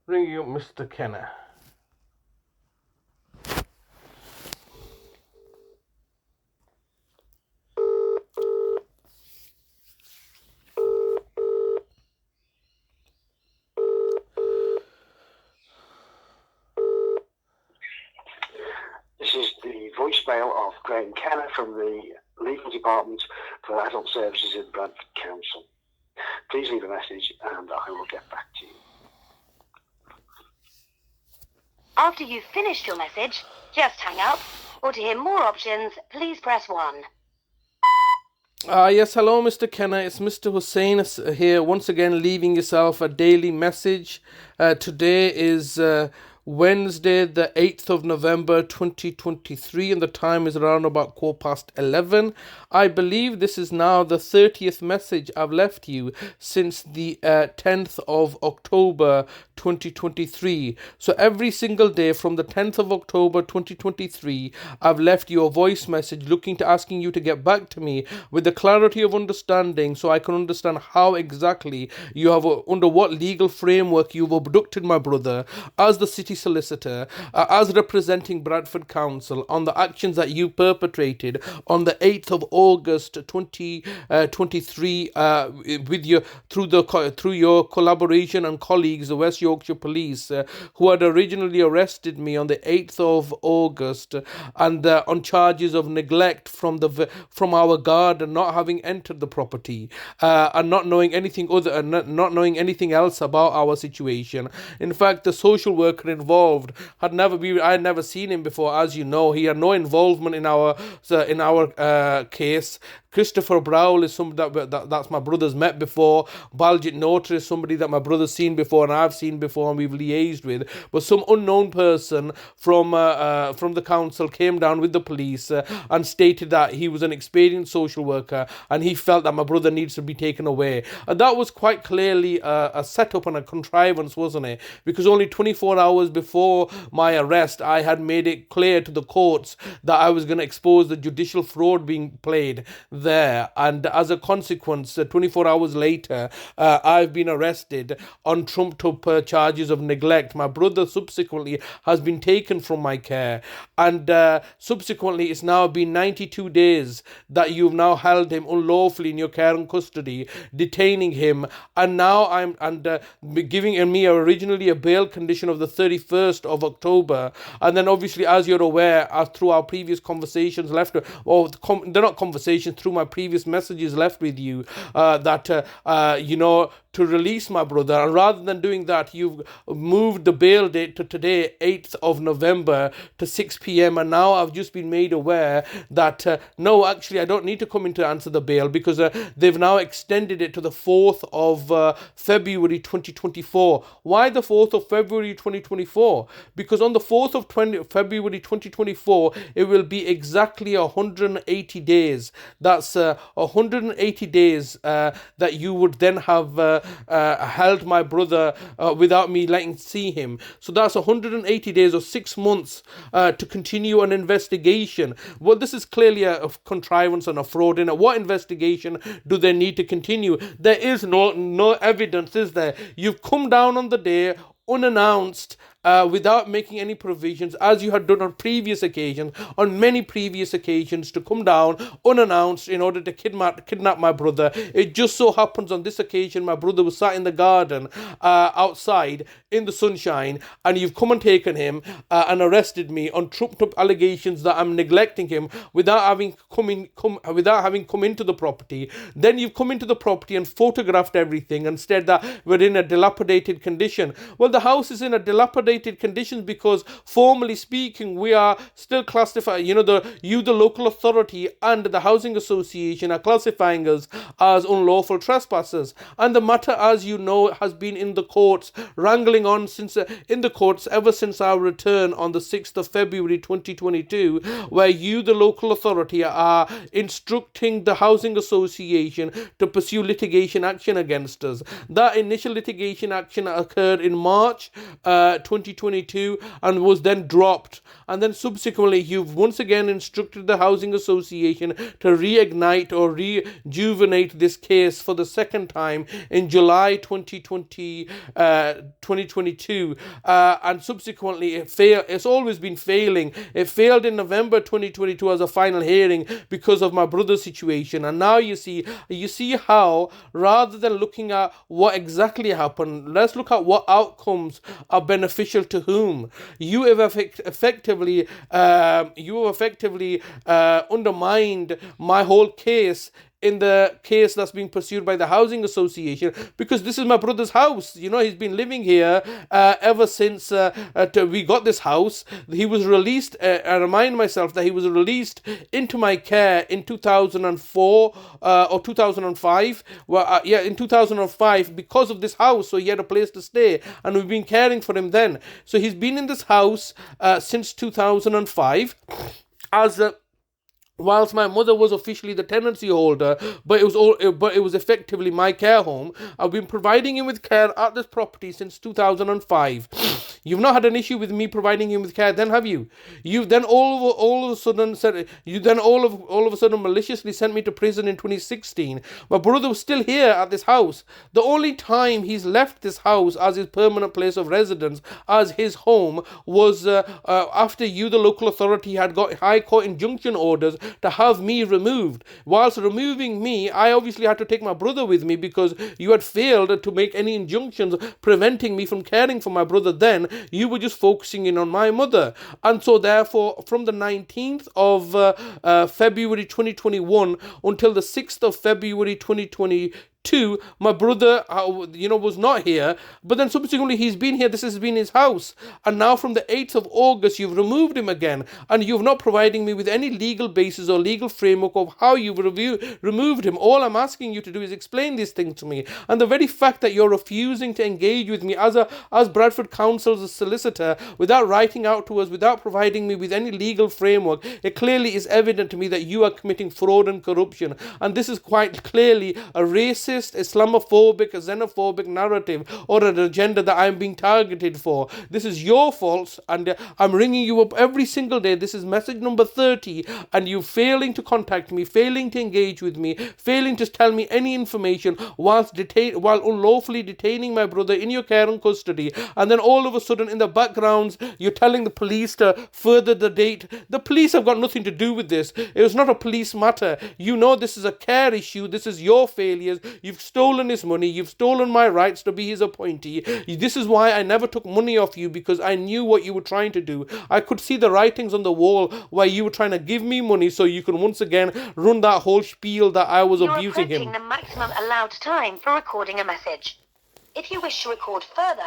Ring you, Mr. Kenna. This is the voicemail of Graeme Kenna from the Legal Department for Adult Services in Bradford Council. Please leave a message and I will get back to you. After you've finished your message, just hang up, or to hear more options, please press 1. Yes, hello, Mr. Kenna. It's Mr. Hussain here, once again leaving yourself a daily message. Today is Wednesday, the 8th of November 2023, and the time is around about 11:15. I believe this is now the 30th message I've left you since the 10th of October 2023. So every single day from the 10th of October 2023, I've left you a voice message asking you to get back to me with the clarity of understanding, so I can understand how exactly you have, under what legal framework you've abducted my brother as the city solicitor, as representing Bradford Council on the actions that you perpetrated on the 8th of August 2023 through your collaboration and colleagues, the West Yorkshire Police, who had originally arrested me on the 8th of August and on charges of neglect from our guard and not having entered the property and not knowing anything else about our situation. In fact, the social worker involved I had never seen him before. As you know, he had no involvement in our case. Christopher Browell is somebody that's my brother's met before. Baljit Notar is somebody that my brother's seen before and I've seen before and we've liaised with. But some unknown person from the council came down with the police and stated that he was an experienced social worker and he felt that my brother needs to be taken away. And that was quite clearly a setup and a contrivance, wasn't it? Because only 24 hours before my arrest, I had made it clear to the courts that I was going to expose the judicial fraud being played there, and as a consequence, 24 hours later, I've been arrested on trumped up charges of neglect. My brother subsequently has been taken from my care, and subsequently it's now been 92 days that you've now held him unlawfully in your care and custody, detaining him, and now I'm giving me originally a bail condition of the 31st of October, and then obviously, as you're aware, through our previous conversations they're not conversations, through my previous messages left with you, to release my brother, and rather than doing that, you've moved the bail date to today, 8th of November to 6 p.m. and now I've just been made aware that no, actually I don't need to come in to answer the bail because they've now extended it to the 4th of February 2024. Why the 4th of February 2024? Because on the 4th of February 2024, it will be exactly 180 days. That's 180 days that you would then have held my brother without me letting see him. So that's 180 days or 6 months to continue an investigation. Well, this is clearly a contrivance and a fraud in it. What investigation do they need to continue? There is no evidence, is there? You've come down on the day unannounced, without making any provisions, as you had done on many previous occasions, to come down unannounced in order to kidnap my brother. It just so happens on this occasion my brother was sat in the garden outside in the sunshine, and you've come and taken him and arrested me on trumped up allegations that I'm neglecting him without having come into the property. Then you've come into the property and photographed everything and said that we're in a dilapidated condition. Well, the house is in a dilapidated conditions because, formally speaking, we are still classified, the local authority and the housing association are classifying us as unlawful trespassers, and the matter, as you know, has been in the courts, wrangling on ever since our return on the 6th of February 2022, where you, the local authority, are instructing the housing association to pursue litigation action against us. That initial litigation action occurred in March 2022, 2022 and was then dropped. And then subsequently, you've once again instructed the Housing Association to reignite or rejuvenate this case for the second time in July 2022. And subsequently, it's always been failing. It failed in November 2022 as a final hearing because of my brother's situation. And now you see how, rather than looking at what exactly happened, let's look at what outcomes are beneficial to whom. You have effectively undermined my whole case in the case that's being pursued by the Housing Association, because this is my brother's house. You know, he's been living here ever since we got this house. He was released, I remind myself that he was released into my care in 2004 or 2005. Well, in 2005, because of this house, so he had a place to stay, and we've been caring for him then. So he's been in this house since 2005 as whilst my mother was officially the tenancy holder, but it was effectively my care home. I've been providing him with care at this property since 2005. You've not had an issue with me providing him with care, then, have you? You've then all of a sudden maliciously sent me to prison in 2016. My brother was still here at this house. The only time he's left this house as his permanent place of residence, as his home, was after you, the local authority, had got High Court injunction orders to have me removed. Whilst removing me, I obviously had to take my brother with me because you had failed to make any injunctions preventing me from caring for my brother then. You were just focusing in on my mother. And so therefore, from the 19th of February 2021 until the 6th of February 2022, my brother, was not here, but then subsequently he's been here. This has been his house, and now from the 8th of August you've removed him again, and you've not providing me with any legal basis or legal framework of how you've removed him. All I'm asking you to do is explain these things to me, and the very fact that you're refusing to engage with me as Bradford Council's solicitor, without writing out to us, without providing me with any legal framework, it clearly is evident to me that you are committing fraud and corruption, and this is quite clearly a racist, Islamophobic, a xenophobic narrative or an agenda that I'm being targeted for. This is your fault, and I'm ringing you up every single day. This is message number 30, and you failing to contact me, failing to engage with me, failing to tell me any information while unlawfully detaining my brother in your care and custody. And then all of a sudden in the backgrounds you're telling the police to further the date. The police have got nothing to do with this. It was not a police matter. You know this is a care issue. This is your failures. You've stolen his money. You've stolen my rights to be his appointee. This is why I never took money off you, because I knew what you were trying to do. I could see the writings on the wall where you were trying to give me money so you can once again run that whole spiel that I was abusing him. You're approaching the maximum allowed time for recording a message. If you wish to record further,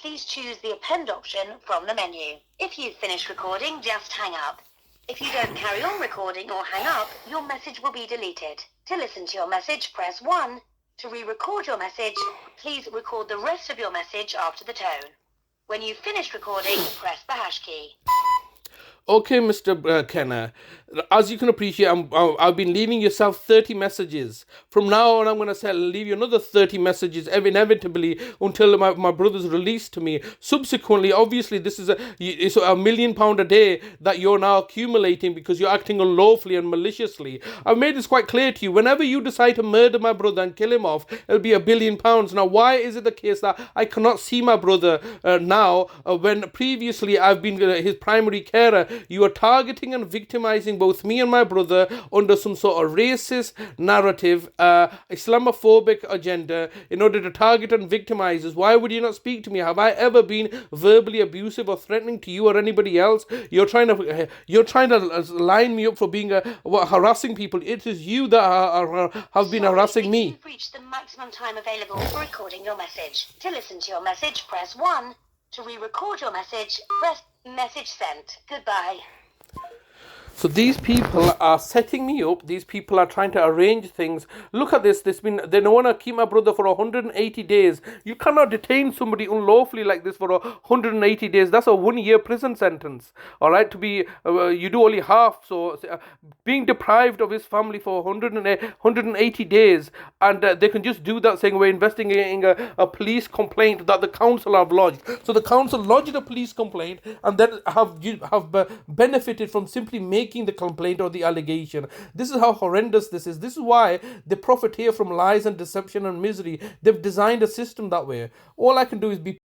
please choose the append option from the menu. If you've finished recording, just hang up. If you don't carry on recording or hang up, your message will be deleted. To listen to your message, press 1. To re-record your message, please record the rest of your message after the tone. When you've finished recording, press the hash key. Okay, Mr. Kenna, as you can appreciate, I've been leaving yourself 30 messages. From now on, I'm going to leave you another 30 messages inevitably until my brother's released to me. Subsequently, obviously, it's £1 million a day that you're now accumulating because you're acting unlawfully and maliciously. I've made this quite clear to you. Whenever you decide to murder my brother and kill him off, it'll be £1 billion. Now, why is it the case that I cannot see my brother now when previously I've been his primary carer? You are targeting and victimizing both me and my brother under some sort of racist narrative, Islamophobic agenda in order to target and victimize us. Why would you not speak to me? Have I ever been verbally abusive or threatening to you or anybody else? You're trying to line me up for being harassing people. It is you that have been harassing me. You've reached the maximum time available for recording your message. To listen to your message, press 1. To re-record your message, press message sent. Goodbye. So these people are setting me up. These people are trying to arrange things. Look at this. They don't want to keep my brother for 180 days. You cannot detain somebody unlawfully like this for 180 days. That's a 1 year prison sentence. All right, to be you do only half. So being deprived of his family for 180 days, and they can just do that, saying we're investigating a police complaint that the council have lodged. So the council lodged a police complaint, and then have benefited from simply making the complaint or the allegation. This is how horrendous this is. This is why they profit here from lies and deception and misery. They've designed a system that way. All I can do is be